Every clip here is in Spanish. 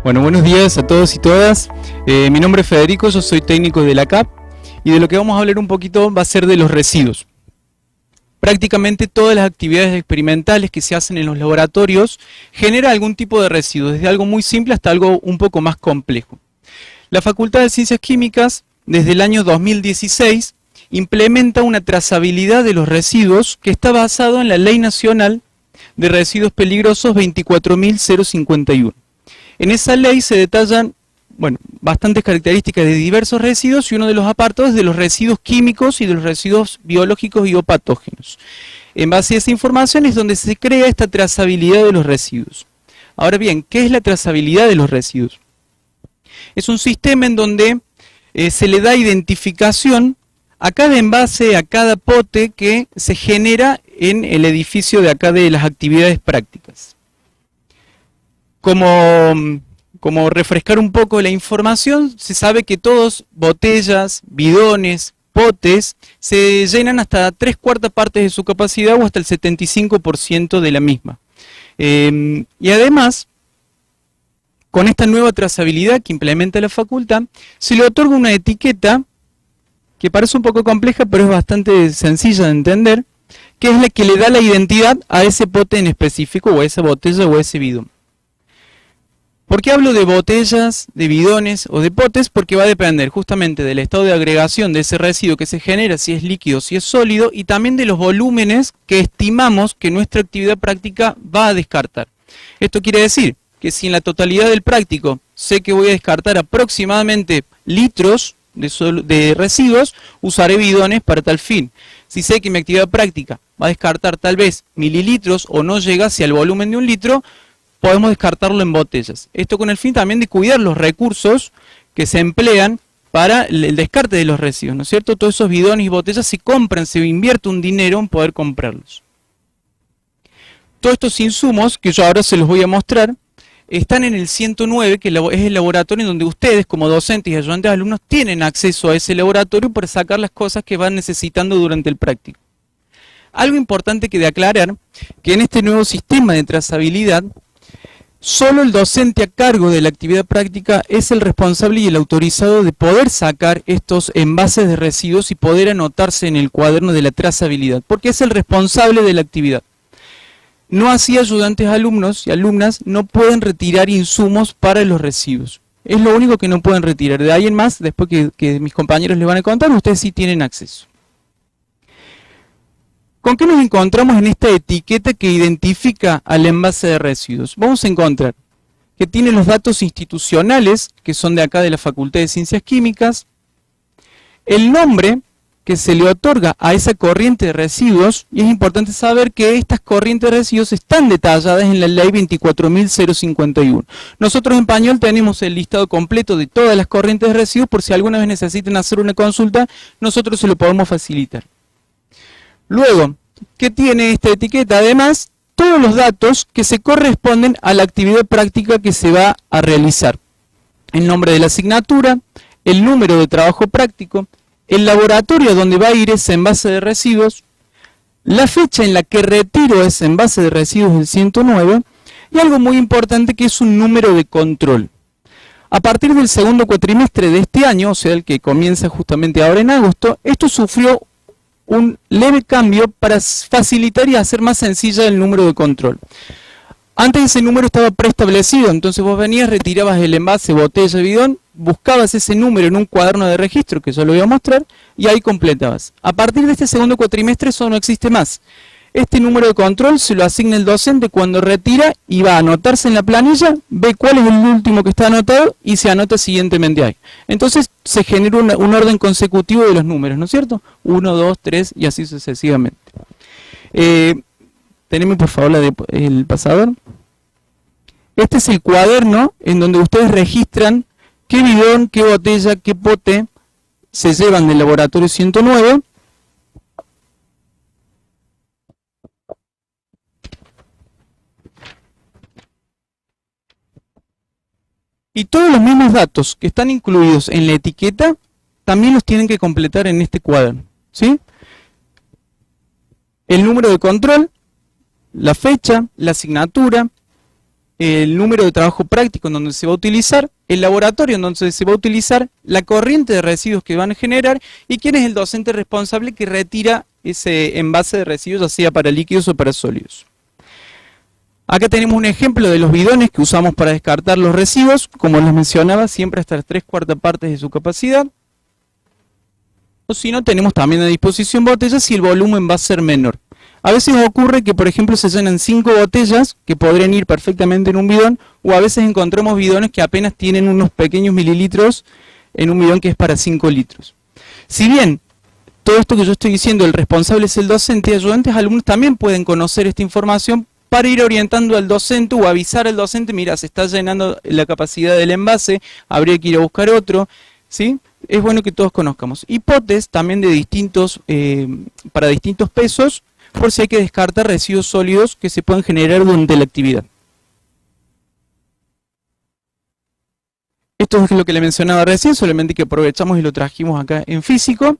Bueno, buenos días a todos y todas. Mi nombre es Federico, yo soy técnico de la CAP y de lo que vamos a hablar un poquito va a ser de los residuos. Prácticamente todas las actividades experimentales que se hacen en los laboratorios generan algún tipo de residuos, desde algo muy simple hasta algo un poco más complejo. La Facultad de Ciencias Químicas, desde el año 2016, implementa una trazabilidad de los residuos que está basado en la Ley Nacional de Residuos Peligrosos 24.051. En esa ley se detallan, bastantes características de diversos residuos y uno de los apartados es de los residuos químicos y de los residuos biológicos y o patógenos. En base a esa información es donde se crea esta trazabilidad de los residuos. Ahora bien, ¿qué es la trazabilidad de los residuos? Es un sistema en donde se le da identificación a cada envase, a cada pote que se genera en el edificio de acá de las actividades prácticas. Como refrescar un poco la información, se sabe que todos, botellas, bidones, potes, se llenan hasta 3/4 partes de su capacidad o hasta el 75% de la misma. Y además, con esta nueva trazabilidad que implementa la facultad, se le otorga una etiqueta que parece un poco compleja, pero es bastante sencilla de entender, que es la que le da la identidad a ese pote en específico, o a esa botella o a ese bidón. ¿Por qué hablo de botellas, de bidones o de potes? Porque va a depender justamente del estado de agregación de ese residuo que se genera, si es líquido o si es sólido, y también de los volúmenes que estimamos que nuestra actividad práctica va a descartar. Esto quiere decir que si en la totalidad del práctico sé que voy a descartar aproximadamente litros de residuos, usaré bidones para tal fin. Si sé que mi actividad práctica va a descartar tal vez mililitros o no llega hacia el volumen de 1 litro, podemos descartarlo en botellas. Esto con el fin también de cuidar los recursos que se emplean para el descarte de los residuos, ¿no es cierto? Todos esos bidones y botellas se compran, se invierte un dinero en poder comprarlos. Todos estos insumos, que yo ahora se los voy a mostrar, están en el 109, que es el laboratorio en donde ustedes, como docentes y ayudantes de alumnos, tienen acceso a ese laboratorio para sacar las cosas que van necesitando durante el práctico. Algo importante que de aclarar, que en este nuevo sistema de trazabilidad, solo el docente a cargo de la actividad práctica es el responsable y el autorizado de poder sacar estos envases de residuos y poder anotarse en el cuaderno de la trazabilidad, porque es el responsable de la actividad. No así ayudantes alumnos y alumnas no pueden retirar insumos para los residuos. Es lo único que no pueden retirar. De ahí en más, después que mis compañeros les van a contar, ustedes sí tienen acceso. ¿Con qué nos encontramos en esta etiqueta que identifica al envase de residuos? Vamos a encontrar que tiene los datos institucionales, que son de acá de la Facultad de Ciencias Químicas, el nombre que se le otorga a esa corriente de residuos, y es importante saber que estas corrientes de residuos están detalladas en la Ley 24.051. Nosotros en Pañol tenemos el listado completo de todas las corrientes de residuos, por si alguna vez necesitan hacer una consulta, nosotros se lo podemos facilitar. Luego, ¿qué tiene esta etiqueta? Además, todos los datos que se corresponden a la actividad práctica que se va a realizar. El nombre de la asignatura, el número de trabajo práctico, el laboratorio donde va a ir ese envase de residuos, la fecha en la que retiro ese envase de residuos del 109 y algo muy importante que es un número de control. A partir del segundo cuatrimestre de este año, o sea el que comienza justamente ahora en agosto, esto sufrió un leve cambio para facilitar y hacer más sencilla el número de control. Antes ese número estaba preestablecido, entonces vos venías, retirabas el envase, botella, bidón, buscabas ese número en un cuaderno de registro, que yo lo voy a mostrar, y ahí completabas. A partir de este segundo cuatrimestre eso no existe más. Este número de control se lo asigna el docente cuando retira y va a anotarse en la planilla, ve cuál es el último que está anotado y se anota siguientemente ahí. Entonces se genera un orden consecutivo de los números, ¿no es cierto? 1, 2, 3 y así sucesivamente. Teneme por favor el pasador. Este es el cuaderno en donde ustedes registran qué bidón, qué botella, qué pote se llevan del laboratorio 109. Y todos los mismos datos que están incluidos en la etiqueta, también los tienen que completar en este cuaderno, ¿sí? El número de control, la fecha, la asignatura, el número de trabajo práctico en donde se va a utilizar, el laboratorio en donde se va a utilizar, la corriente de residuos que van a generar y quién es el docente responsable que retira ese envase de residuos, ya sea para líquidos o para sólidos. Acá tenemos un ejemplo de los bidones que usamos para descartar los residuos, como les mencionaba, siempre hasta las 3/4 partes de su capacidad. O si no, tenemos también a disposición botellas si el volumen va a ser menor. A veces ocurre que, por ejemplo, se llenan 5 botellas que podrían ir perfectamente en un bidón, o a veces encontramos bidones que apenas tienen unos pequeños mililitros en un bidón que es para 5 litros. Si bien todo esto que yo estoy diciendo, el responsable es el docente, ayudantes alumnos también pueden conocer esta información para ir orientando al docente o avisar al docente, mira, se está llenando la capacidad del envase, habría que ir a buscar otro, ¿sí? Es bueno que todos conozcamos. Y potes también de distintos, para distintos pesos, por si hay que descartar residuos sólidos que se pueden generar durante la actividad. Esto es lo que le mencionaba recién, solamente que aprovechamos y lo trajimos acá en físico.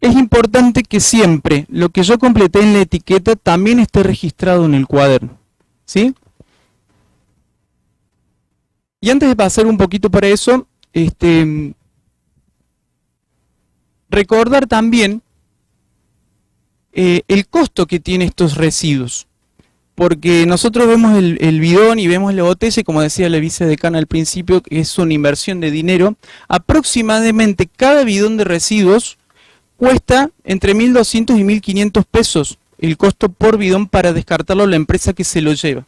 Es importante que siempre lo que yo completé en la etiqueta también esté registrado en el cuaderno, ¿sí? Y antes de pasar un poquito para eso, recordar también el costo que tiene estos residuos. Porque nosotros vemos el bidón y vemos la botella, y como decía la vicedecana al principio, es una inversión de dinero. Aproximadamente cada bidón de residuos cuesta entre 1.200 y 1.500 pesos el costo por bidón para descartarlo la empresa que se lo lleva.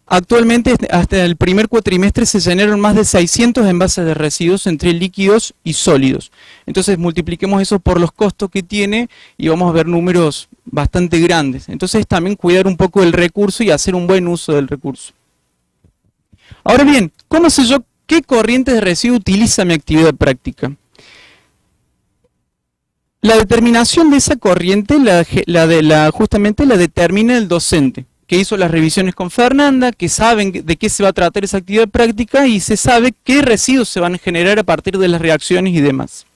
Actualmente, hasta el primer cuatrimestre, se generaron más de 600 envases de residuos entre líquidos y sólidos. Entonces, multipliquemos eso por los costos que tiene y vamos a ver números bastante grandes. Entonces, también cuidar un poco el recurso y hacer un buen uso del recurso. Ahora bien, ¿cómo sé yo qué corriente de residuo utiliza mi actividad práctica? La determinación de esa corriente justamente la determina el docente, que hizo las revisiones con Fernanda, que saben de qué se va a tratar esa actividad práctica y se sabe qué residuos se van a generar a partir de las reacciones y demás.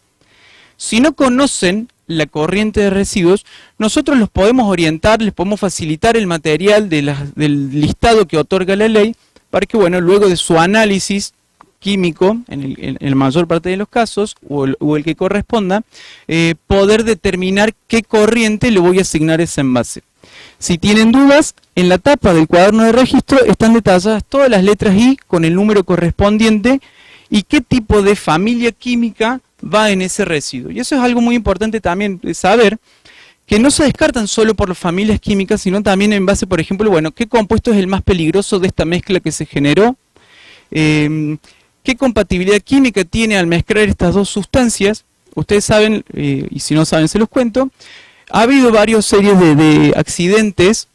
Si no conocen la corriente de residuos, nosotros los podemos orientar, les podemos facilitar el material del listado que otorga la ley, para que, bueno, luego de su análisis químico, en la mayor parte de los casos, o el que corresponda, poder determinar qué corriente le voy a asignar a ese envase. Si tienen dudas, en la tapa del cuaderno de registro están detalladas todas las letras I con el número correspondiente y qué tipo de familia química va en ese residuo. Y eso es algo muy importante también de saber, que no se descartan solo por las familias químicas, sino también en base, por ejemplo, bueno, qué compuesto es el más peligroso de esta mezcla que se generó, qué compatibilidad química tiene al mezclar estas dos sustancias. Ustedes saben, y si no saben se los cuento, ha habido varias series de accidentes,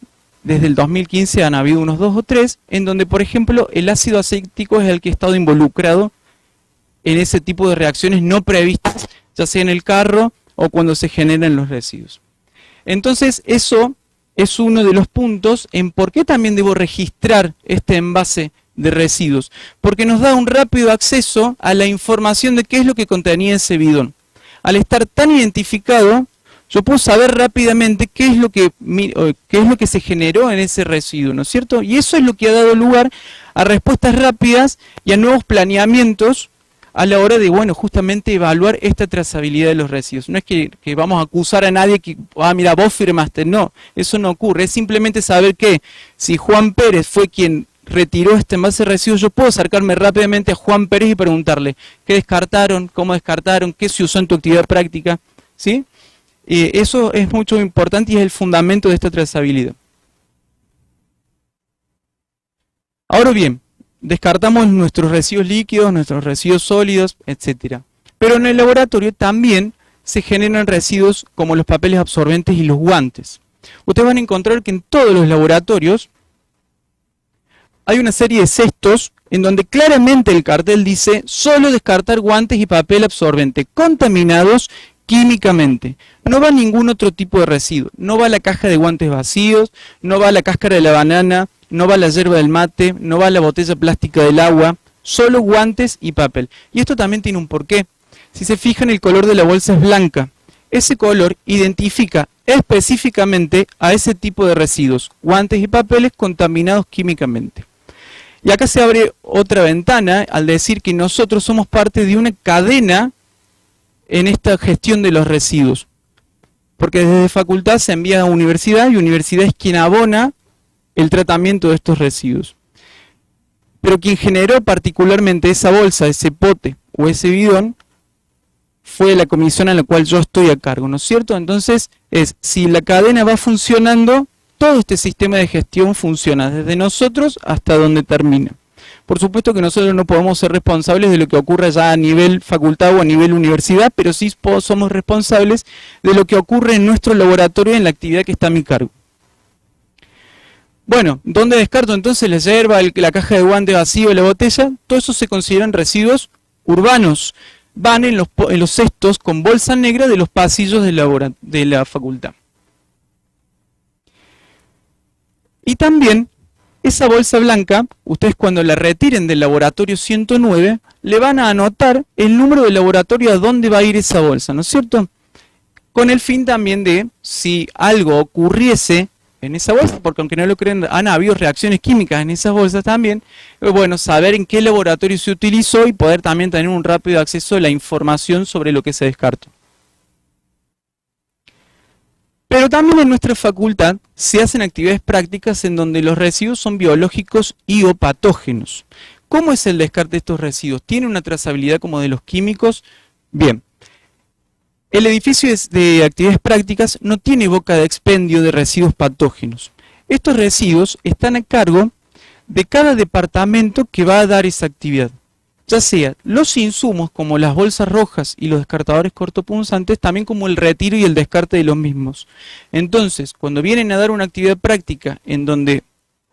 desde el 2015 han habido unos 2 o 3, en donde, por ejemplo, el ácido acético es el que ha estado involucrado en ese tipo de reacciones no previstas, ya sea en el carro o cuando se generan los residuos. Entonces, eso es uno de los puntos en por qué también debo registrar este envase de residuos, porque nos da un rápido acceso a la información de qué es lo que contenía ese bidón. Al estar tan identificado, yo puedo saber rápidamente qué es lo que se generó en ese residuo, ¿no es cierto? Y eso es lo que ha dado lugar a respuestas rápidas y a nuevos planeamientos a la hora de, bueno, justamente evaluar esta trazabilidad de los residuos. No es que vamos a acusar a nadie que, mira, vos firmaste. No, eso no ocurre. Es simplemente saber que si Juan Pérez fue quien retiró este envase de residuos, yo puedo acercarme rápidamente a Juan Pérez y preguntarle qué descartaron, cómo descartaron, qué se usó en tu actividad práctica, ¿sí? Eso es mucho importante y es el fundamento de esta trazabilidad. Ahora bien, descartamos nuestros residuos líquidos, nuestros residuos sólidos, etc. Pero en el laboratorio también se generan residuos como los papeles absorbentes y los guantes. Ustedes van a encontrar que en todos los laboratorios hay una serie de cestos en donde claramente el cartel dice solo descartar guantes y papel absorbente contaminados químicamente. No va ningún otro tipo de residuo. No va la caja de guantes vacíos, no va la cáscara de la banana, no va la yerba del mate, no va la botella plástica del agua, solo guantes y papel. Y esto también tiene un porqué. Si se fijan, el color de la bolsa es blanca. Ese color identifica específicamente a ese tipo de residuos, guantes y papeles contaminados químicamente. Y acá se abre otra ventana al decir que nosotros somos parte de una cadena en esta gestión de los residuos. Porque desde facultad se envía a universidad y universidad es quien abona el tratamiento de estos residuos. Pero quien generó particularmente esa bolsa, ese pote o ese bidón fue la comisión a la cual yo estoy a cargo, ¿no es cierto? Entonces, si la cadena va funcionando, todo este sistema de gestión funciona, desde nosotros hasta donde termina. Por supuesto que nosotros no podemos ser responsables de lo que ocurra ya a nivel facultad o a nivel universidad, pero sí somos responsables de lo que ocurre en nuestro laboratorio en la actividad que está a mi cargo. Bueno, ¿dónde descarto entonces la yerba, la caja de guante vacío, la botella? Todo eso se consideran residuos urbanos. Van en los cestos con bolsa negra de los pasillos de la facultad. Y también, esa bolsa blanca, ustedes cuando la retiren del laboratorio 109, le van a anotar el número del laboratorio a dónde va a ir esa bolsa, ¿no es cierto? Con el fin también de, si algo ocurriese en esa bolsa, porque aunque no lo creen, han habido reacciones químicas en esas bolsas también, bueno, saber en qué laboratorio se utilizó y poder también tener un rápido acceso a la información sobre lo que se descartó. Pero también en nuestra facultad se hacen actividades prácticas en donde los residuos son biológicos y o patógenos. ¿Cómo es el descarte de estos residuos? ¿Tiene una trazabilidad como de los químicos? Bien. El edificio de actividades prácticas no tiene boca de expendio de residuos patógenos. Estos residuos están a cargo de cada departamento que va a dar esa actividad. Ya sea los insumos como las bolsas rojas y los descartadores cortopunzantes, también como el retiro y el descarte de los mismos. Entonces, cuando vienen a dar una actividad práctica en donde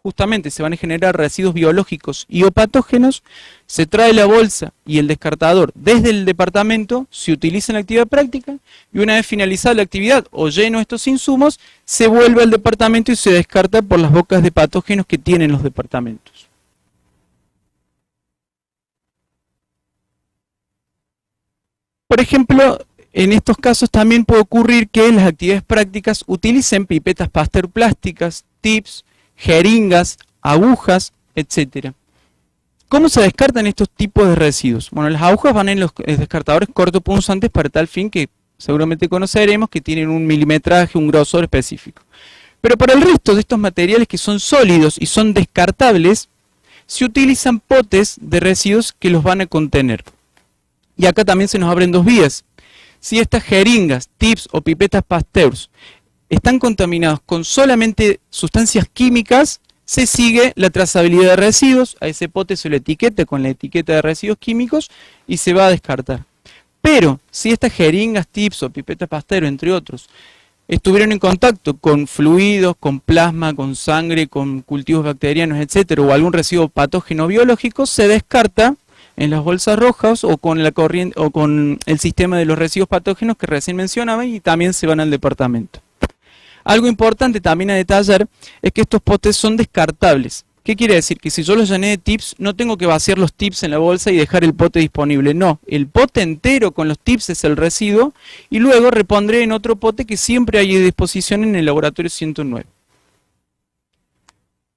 justamente se van a generar residuos biológicos y o patógenos, se trae la bolsa y el descartador desde el departamento, se utiliza en la actividad práctica y una vez finalizada la actividad o lleno estos insumos, se vuelve al departamento y se descarta por las bocas de patógenos que tienen los departamentos. Por ejemplo, en estos casos también puede ocurrir que las actividades prácticas utilicen pipetas Pasteur plásticas, tips, jeringas, agujas, etc. ¿Cómo se descartan estos tipos de residuos? Bueno, las agujas van en los descartadores cortopunzantes para tal fin que seguramente conoceremos que tienen un milimetraje, un grosor específico. Pero para el resto de estos materiales que son sólidos y son descartables, se utilizan potes de residuos que los van a contener. Y acá también se nos abren dos vías. Si estas jeringas, tips o pipetas Pasteur están contaminados con solamente sustancias químicas, se sigue la trazabilidad de residuos, a ese pote se lo etiqueta con la etiqueta de residuos químicos y se va a descartar. Pero si estas jeringas, tips o pipetas Pasteur, entre otros, estuvieron en contacto con fluidos, con plasma, con sangre, con cultivos bacterianos, etc., o algún residuo patógeno biológico, se descarta en las bolsas rojas o con la corriente o con el sistema de los residuos patógenos que recién mencionaba y también se van al departamento. Algo importante también a detallar es que estos potes son descartables. ¿Qué quiere decir? Que si yo los llené de tips, no tengo que vaciar los tips en la bolsa y dejar el pote disponible. No, el pote entero con los tips es el residuo y luego repondré en otro pote que siempre hay a disposición en el laboratorio 109.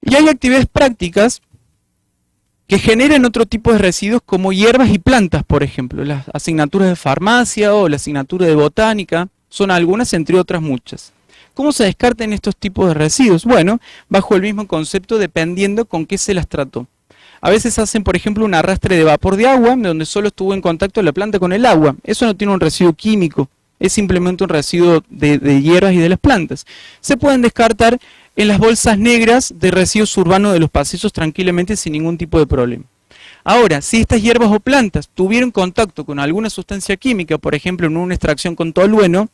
Y hay actividades prácticas que generan otro tipo de residuos como hierbas y plantas, por ejemplo. Las asignaturas de farmacia o la asignatura de botánica son algunas, entre otras muchas. ¿Cómo se descartan estos tipos de residuos? Bueno, bajo el mismo concepto dependiendo con qué se las trató. A veces hacen, por ejemplo, un arrastre de vapor de agua, donde solo estuvo en contacto la planta con el agua. Eso no tiene un residuo químico, es simplemente un residuo de hierbas y de las plantas. Se pueden descartar en las bolsas negras de residuos urbanos de los pasillos tranquilamente sin ningún tipo de problema. Ahora, si estas hierbas o plantas tuvieron contacto con alguna sustancia química, por ejemplo en una extracción con tolueno,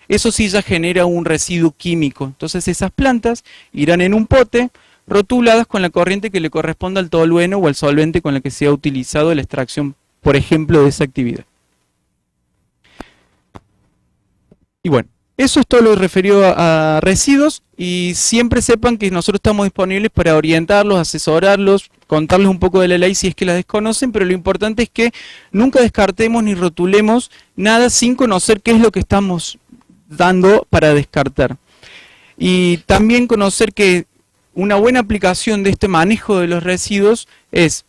eso sí ya genera un residuo químico. Entonces esas plantas irán en un pote rotuladas con la corriente que le corresponda al tolueno o al solvente con el que se ha utilizado la extracción, por ejemplo, de esa actividad. Y bueno, eso es todo lo referido a residuos y siempre sepan que nosotros estamos disponibles para orientarlos, asesorarlos, contarles un poco de la ley si es que la desconocen, pero lo importante es que nunca descartemos ni rotulemos nada sin conocer qué es lo que estamos dando para descartar. Y también conocer que una buena aplicación de este manejo de los residuos es,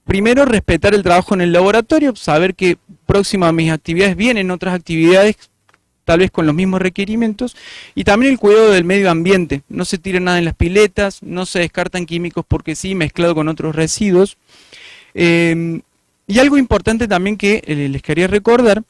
primero, respetar el trabajo en el laboratorio, saber que próximo a mis actividades vienen otras actividades, tal vez con los mismos requerimientos, y también el cuidado del medio ambiente. No se tira nada en las piletas, no se descartan químicos porque sí, mezclado con otros residuos. Y algo importante también que les quería recordar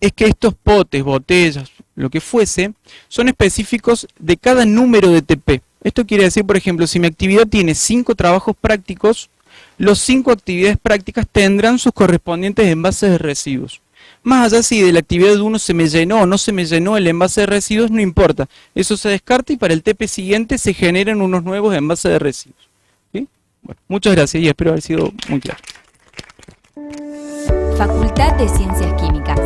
es que estos potes, botellas, lo que fuese, son específicos de cada número de TP. Esto quiere decir, por ejemplo, si mi actividad tiene 5 trabajos prácticos, los 5 actividades prácticas tendrán sus correspondientes envases de residuos. Más allá si de la actividad de uno se me llenó o no se me llenó el envase de residuos, no importa. Eso se descarta y para el TP siguiente se generan unos nuevos envases de residuos. ¿Sí? Bueno, muchas gracias y espero haber sido muy claro. Facultad de Ciencias Químicas.